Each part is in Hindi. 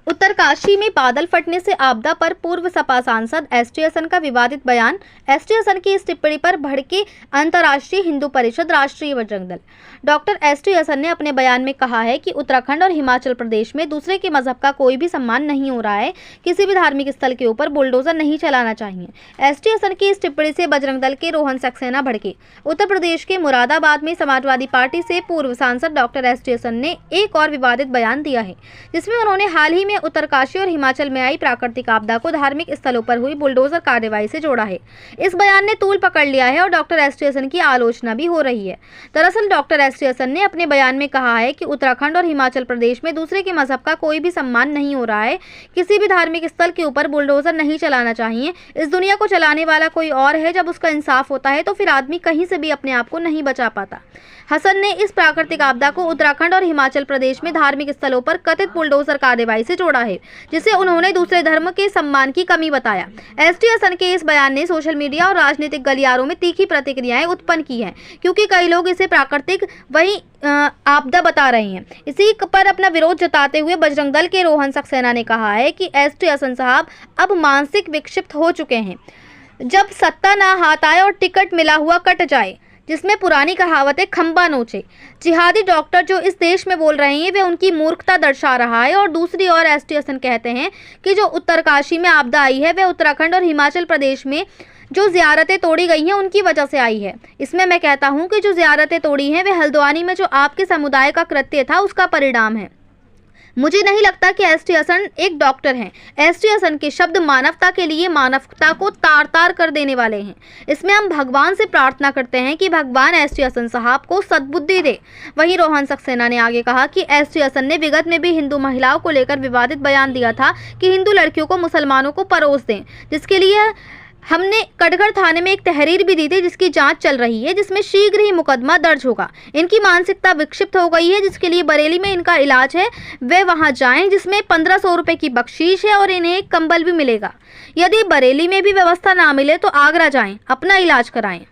उत्तरकाशी में बादल फटने से आपदा पर पूर्व सपा सांसद एसटी हसन का विवादित बयान। एसटी हसन की इस टिप्पणी पर भड़के अंतर्राष्ट्रीय हिंदू परिषद, राष्ट्रीय बजरंग दल। डॉक्टर एसटी हसन ने अपने बयान में कहा है कि उत्तराखंड और हिमाचल प्रदेश में दूसरे के मजहब का कोई भी सम्मान नहीं हो रहा है। किसी भी धार्मिक स्थल के ऊपर बुलडोजर नहीं चलाना चाहिए। एसटी हसन की इस टिप्पणी से बजरंग दल के रोहन सक्सेना भड़के। उत्तर प्रदेश के मुरादाबाद में समाजवादी पार्टी से पूर्व सांसद डॉक्टर एसटी हसन ने एक और विवादित बयान दिया है, जिसमें उन्होंने हाल ही में उत्तरकाशी और हिमाचल में आई प्राकृतिक आपदा को धार्मिक स्थलों पर हुई बुलडोजर कार्रवाई से जोड़ा है। इस बयान ने तूल पकड़ लिया है और डॉक्टर एसटी हसन की आलोचना भी हो रही है। दरअसल डॉक्टर एसटी हसन ने अपने बयान में कहा है कि उत्तराखंड और हिमाचल प्रदेश में दूसरे के मजहब का कोई भी सम्मान नहीं हो रहा है। किसी भी धार्मिक स्थल के ऊपर बुलडोजर नहीं चलाना चाहिए। इस दुनिया को चलाने वाला कोई और है। जब उसका इंसाफ होता है तो फिर आदमी कहीं से भी अपने आप को नहीं बचा पाता। हसन ने इस प्राकृतिक आपदा को उत्तराखंड और हिमाचल प्रदेश में धार्मिक स्थलों पर कथित बुलडोजर कार्रवाई से जोड़ा है, जिसे उन्होंने दूसरे धर्म के सम्मान की कमी बताया। एसटी हसन के इस बयान ने सोशल मीडिया और राजनीतिक गलियारों में तीखी प्रतिक्रियाएं उत्पन्न की हैं, क्योंकि कई लोग इसे प्राकृतिक आपदा बता रहे हैं। इसी पर अपना विरोध जताते हुए बजरंग दल के रोहन सक्सेना ने कहा है कि एसटी हसन साहब अब मानसिक विक्षिप्त हो चुके हैं। जब सत्ता ना हाथ आए और टिकट मिला हुआ कट जाए, जिसमें पुरानी कहावत है खंबा नोचे। जिहादी डॉक्टर जो इस देश में बोल रहे हैं वे उनकी मूर्खता दर्शा रहा है। और दूसरी ओर एसटी हसन कहते हैं कि जो उत्तरकाशी में आपदा आई है वे उत्तराखंड और हिमाचल प्रदेश में जो ज़ियारतें तोड़ी गई हैं उनकी वजह से आई है। इसमें मैं कहता हूं कि जो ज़ियारतें तोड़ी हैं वे हल्द्वानी में जो आपके समुदाय का कृत्य था उसका परिणाम है। मुझे नहीं लगता कि एसटी हसन एक डॉक्टर हैं। एसटी हसन के शब्द मानवता के लिए मानवता को तार तार कर देने वाले हैं। इसमें हम भगवान से प्रार्थना करते हैं कि भगवान एसटी हसन साहब को सद्बुद्धि दे। वहीं रोहन सक्सेना ने आगे कहा कि एसटी हसन ने विगत में भी हिंदू महिलाओं को लेकर विवादित बयान दिया था कि हिंदू लड़कियों को मुसलमानों को परोस दें, जिसके लिए हमने कटघर थाने में एक तहरीर भी दी थी, जिसकी जांच चल रही है, जिसमें शीघ्र ही मुकदमा दर्ज होगा। इनकी मानसिकता विक्षिप्त हो गई है, जिसके लिए बरेली में इनका इलाज है। वे वहां जाएं, जिसमें 1500 रुपए की बख्शीश है और इन्हें एक कंबल भी मिलेगा। यदि बरेली में भी व्यवस्था ना मिले तो आगरा जाएं, अपना इलाज कराएं।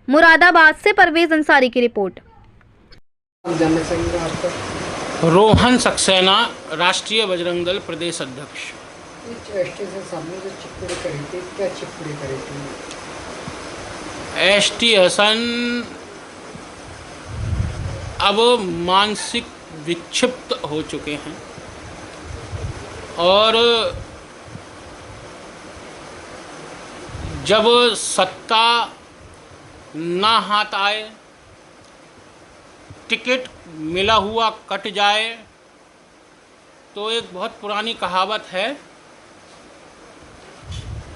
मुरादाबाद से परवेज अंसारी की रिपोर्ट। रोहन सक्सेना, राष्ट्रीय बजरंग दल प्रदेश अध्यक्ष। एसटी से सामने जो चिप्पड़ी करी थी, क्या चिप्पड़ी करी थी? एसटी हसन अब मानसिक विक्षिप्त हो चुके हैं और जब सत्ता ना हाथ आए, टिकट मिला हुआ कट जाए, तो एक बहुत पुरानी कहावत है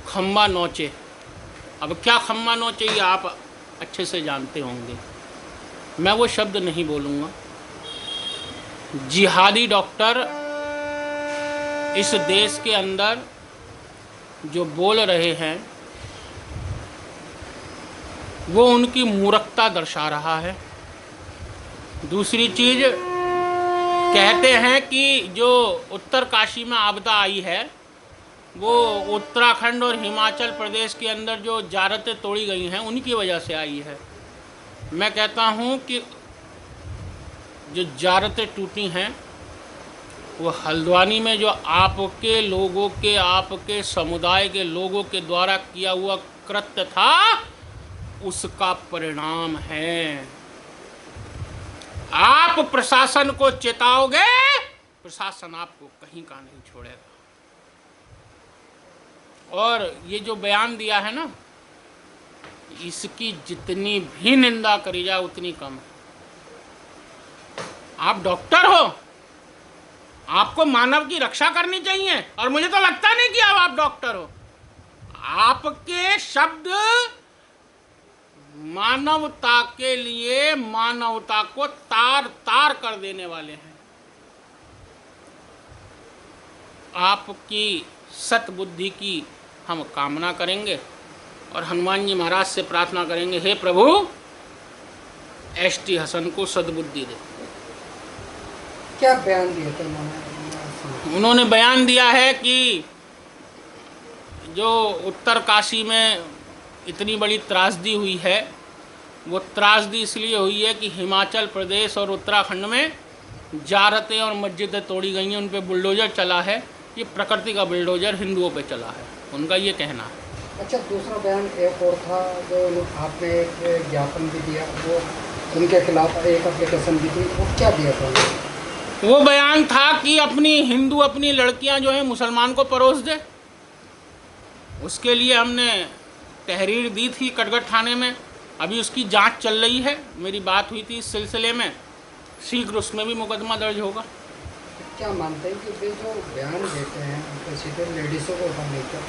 खम्बा नोचे। अब क्या खम्बा नोचे ये आप अच्छे से जानते होंगे, मैं वो शब्द नहीं बोलूँगा। जिहादी डॉक्टर इस देश के अंदर जो बोल रहे हैं वो उनकी मूर्खता दर्शा रहा है। दूसरी चीज़, कहते हैं कि जो उत्तरकाशी में आपदा आई है वो उत्तराखंड और हिमाचल प्रदेश के अंदर जो ज़ियारतें तोड़ी गई हैं उनकी वजह से आई है। मैं कहता हूं कि जो ज़ियारतें टूटी हैं वो हल्द्वानी में जो आपके लोगों के, आपके समुदाय के लोगों के द्वारा किया हुआ कृत्य था उसका परिणाम है। आप प्रशासन को चेताओगे, प्रशासन आपको कहीं का नहीं छोड़ेगा। और ये जो बयान दिया है ना, इसकी जितनी भी निंदा करी जाए उतनी कम है। आप डॉक्टर हो, आपको मानव की रक्षा करनी चाहिए, और मुझे तो लगता नहीं कि अब आप डॉक्टर हो। आपके शब्द मानवता के लिए, मानवता को तार तार कर देने वाले हैं। आपकी सतबुद्धि की हम कामना करेंगे और हनुमान जी महाराज से प्रार्थना करेंगे, हे प्रभु एसटी हसन को सद्बुद्धि दे। क्या बयान दिया था उन्होंने? बयान दिया है कि जो उत्तरकाशी में इतनी बड़ी त्रासदी हुई है वो त्रासदी इसलिए हुई है कि हिमाचल प्रदेश और उत्तराखंड में जारतें और मस्जिदें तोड़ी गई हैं, उन पे बुलडोज़र चला है। ये प्रकृति का बुलडोज़र हिंदुओं पे चला है, उनका ये कहना है। अच्छा, दूसरा बयान एक और था जो आपने एक ज्ञापन भी दिया, वो उनके खिलाफ एक एप्लीकेशन भी दी, वो क्या दिया था? वो बयान था कि अपनी लड़कियां जो हैं मुसलमान को परोस दे। उसके लिए हमने तहरीर दी थी कटघर थाने में, अभी उसकी जांच चल रही है। मेरी बात हुई थी इस सिलसिले में, शीघ्र उसमें भी मुकदमा दर्ज होगा। क्या मानते हैं कि वे जो बयान देते हैं उनके सीधे लेडीज़ों को उठा लेकर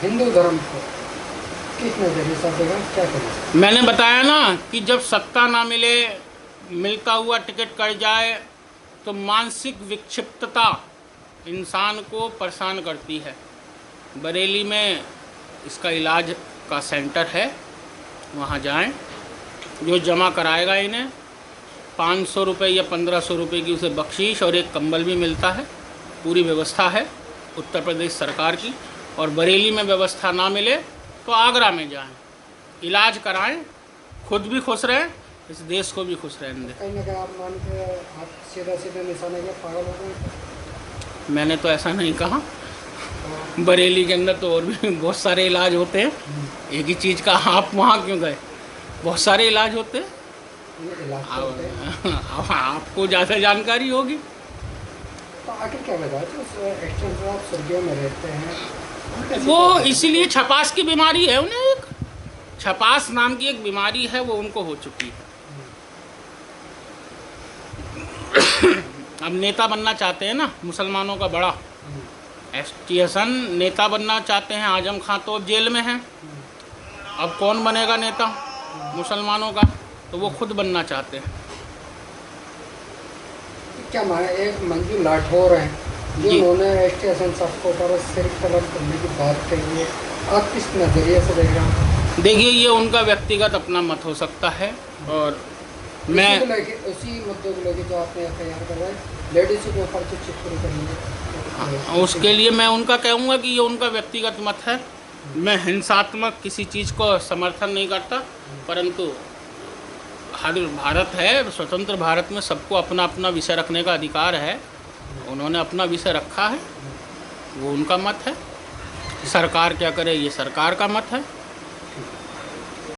हिंदू धर्म को किस नज़रिए से देगा, क्या करें? मैंने बताया ना कि जब सत्ता ना मिले, मिलता हुआ टिकट कट जाए, तो मानसिक विक्षिप्तता इंसान को परेशान करती है। बरेली में इसका इलाज का सेंटर है, वहाँ जाएं। जो जमा कराएगा इन्हें 500 रुपये या 1500 रुपये की उसे बख्शीश और एक कंबल भी मिलता है। पूरी व्यवस्था है उत्तर प्रदेश सरकार की। और बरेली में व्यवस्था ना मिले तो आगरा में जाएं, इलाज कराएं, खुद भी खुश रहें, इस देश को भी खुश रहने दें। कहीं ना कहीं आप मान के आप सीधा निशाने के पागल हो गए? मैंने तो ऐसा नहीं कहा। बरेली के अंदर तो और भी बहुत सारे इलाज होते हैं, एक ही चीज़ का आप वहाँ क्यों गए? बहुत सारे इलाज होते हैं, अब आपको ज़्यादा जानकारी होगी। तो आखिर क्या वजह है जो एक्सटेंशन आप सर्दियों में रहते हैं? वो इसीलिए छपास की बीमारी है उन्हें, एक छपास नाम की एक बीमारी है, वो उनको हो चुकी है। अब नेता बनना चाहते हैं ना मुसलमानों का बड़ा, ST हसन नेता बनना चाहते हैं। आजम खां तो जेल में हैं, अब कौन बनेगा नेता मुसलमानों का? तो वो खुद बनना चाहते हैं। क्या माने एक मंजू लाठौर हैं जिन्होंने ST हसन साहब को ऊपर सिर्फ तलब करने की बात कही है, आप किस नज़रिए से देख रहे हैं? देखिए, ये उनका व्यक्तिगत अपना मत हो सकता है, और मैं उसी मुद्दे को लेकर जो आपने FIR करवाई लेडीज़ के ऊपर जो चिट्ठी करेंगे, उसके लिए मैं उनका कहूँगा कि ये उनका व्यक्तिगत मत है। मैं हिंसात्मक किसी चीज़ को समर्थन नहीं करता, परंतु हर भारत है, स्वतंत्र भारत में सबको अपना अपना विषय रखने का अधिकार है। उन्होंने अपना विषय रखा है, वो उनका मत है। सरकार क्या करे, ये सरकार का मत है।